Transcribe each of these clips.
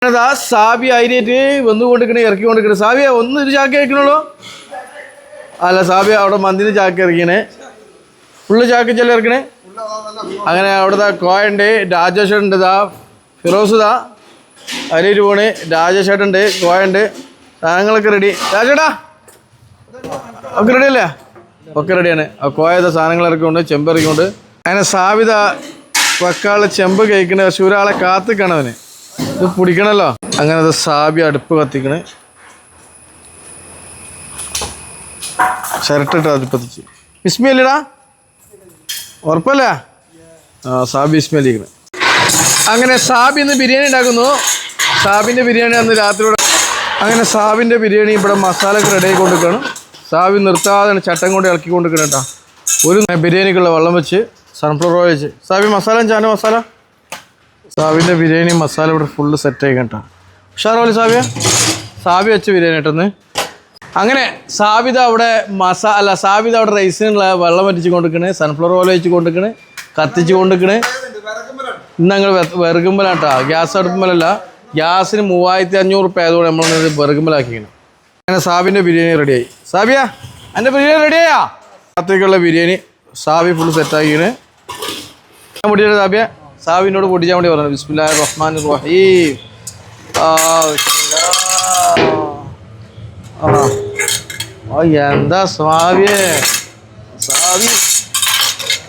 സാബി അതിനായിട്ട് വന്നു കൊണ്ടിരിക്കണേ ഇറക്കി കൊണ്ടിരിക്കണേ. സാബിയ ഒന്ന് ഒരു ചാക്ക് ഇറക്കണുള്ളൂ. അല്ല സാബിയ അവിടെ മന്തിന് ചാക്ക് ഇറക്കിയണേ, ഫുള്ള് ചാക്ക് ചെല്ലാം ഇറക്കണേ. അങ്ങനെ അവിടുത്തെ കോയുണ്ട്, രാജേഷുണ്ട്, ഇതാ ഫിറോസ് ഇതാ അതിലേക്ക് പോണ്, രാജേഷേട്ടുണ്ട്, കോയുണ്ട്, സാധനങ്ങളൊക്കെ റെഡി. രാജേട്ടാ ഒക്കെ റെഡി അല്ലേ? ഒക്കെ റെഡിയാണ്. ആ കോയത സാധനങ്ങൾ ഇറക്കിക്കൊണ്ട് ചെമ്പ് ഇറക്കിക്കൊണ്ട് അങ്ങനെ സാബിത വെക്കാളെ ചെമ്പ് കഴിക്കണ പക്ഷെ ഒരാളെ കാത്തിക്കണവന് ഇത് പിടിക്കണല്ലോ. അങ്ങനെ അത് സാബി അടുപ്പ് കത്തിക്കണ്, ചിരട്ടിട്ട് അടുപ്പത്തിച്ച്. വിസ്മയല്ലേടാ, ഉറപ്പല്ലേ? ആ സാബി വിസ്മയിലിരിക്കണ്. അങ്ങനെ സാബി ഇന്ന് ബിരിയാണി ഉണ്ടാക്കുന്നു. സാബിൻ്റെ ബിരിയാണി അന്ന് രാത്രി. അങ്ങനെ സാബിൻ്റെ ബിരിയാണി ഇവിടെ മസാല ഒക്കെ റെഡി ആയിക്കൊണ്ടിരിക്കുകയാണ്. സാബി നിർത്താതെ ചട്ടം കൊണ്ട് ഇളക്കിക്കൊണ്ടിരിക്കണം കേട്ടോ. ഒരു ബിരിയാണിക്കുള്ള വെള്ളം വെച്ച് സൺഫ്ലവർ ഓയിൽ വെച്ച് സാബി മസാല ചാന മസാല. സാബിൻ്റെ ബിരിയാണി മസാല ഇവിടെ ഫുള്ള് സെറ്റ് ആയി കേട്ടോ. ഉഷാറോല് സാബിയ സാബി വെച്ച് ബിരിയാണി കേട്ടെന്ന്. അങ്ങനെ സാബിത അവിടെ സാബിത അവിടെ റൈസിനുള്ള വെള്ളം വറ്റിച്ച് കൊണ്ടിരിക്കണേ, സൺഫ്ലവർ ഓയിൽ വെച്ച് കൊണ്ടിരിക്കണേ, കത്തിച്ച് കൊണ്ടിരിക്കണേ. ഇന്ന് ഞങ്ങൾ വിറകുമ്പലാട്ടാ, ഗ്യാസ് അടുപ്പുമ്പലല്ല. ഗ്യാസിന് 3500 ആയതുകൊണ്ട് നമ്മൾ വിറകുമ്പലാക്കിക്കണം. അങ്ങനെ സാബിൻ്റെ ബിരിയാണി റെഡിയായി. സാബിയ എൻ്റെ ബിരിയാണി റെഡിയായാ? രാത്രിക്കുള്ള ബിരിയാണി സാബി ഫുള്ള് സെറ്റാക്കിയാണ്. ഞാൻ പൊടിയാണ് സാബിയ. സാബിനോട് പൊടിച്ചാൻ വേണ്ടി പറഞ്ഞു. ബിസ്മില്ലാഹിർ റഹ്മാനിർ റഹീം. എന്താ സാബിയെ,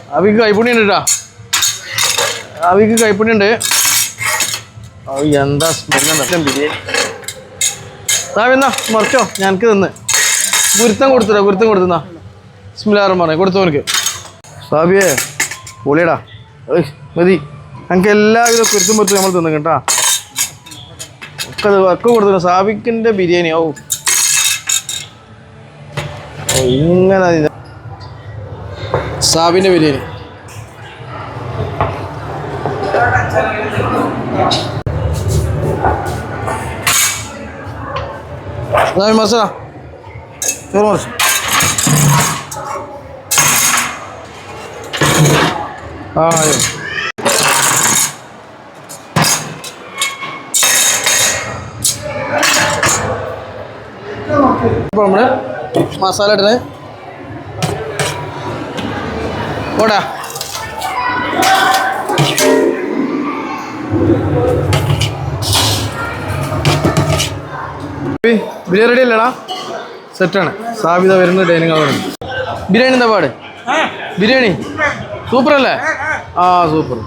സാബിക്ക് കൈപ്പുണ്യുണ്ട് കേട്ടാ, സാബിക്ക് കൈപ്പുണ്യുണ്ട്. എന്താ സ്മെല്ലുണ്ട് ബിരിയാണി. സാബി എന്നാ മറിച്ചോ, ഞനക്ക് തന്ന് ഗുരുത്തം കൊടുത്തുന്നാ. ബിസ്മില്ലാഹിർ റഹ്മാനിർ റഹീം കൊടുത്തവനക്ക്. സാബിയെ പൊളിയടാ, മതി. ഞങ്ങൾക്ക് എല്ലാവിധ കുരുത്തും പുറത്തും നമ്മൾ തിന്നു കേട്ടാ. ഒക്കെ കൊടുത്തു സാബിക്കിൻ്റെ ബിരിയാണി. ഇങ്ങനെ സാബിൻ്റെ ബിരിയാണി. മസാല ചോറ് മറിച്ചു. ഇപ്പോൾ നമ്മള് മസാല ഇടുന്നത് ഓടാ. ബിരിയാണി റെഡി അല്ലേടാ? സെറ്റാണ്. സാബിത വരുന്ന ഡൈനിങ് ഹാൾ. ബിരിയാണി എന്താ പാട്? ബിരിയാണി സൂപ്പർ അല്ലേ? ആ സൂപ്പർ.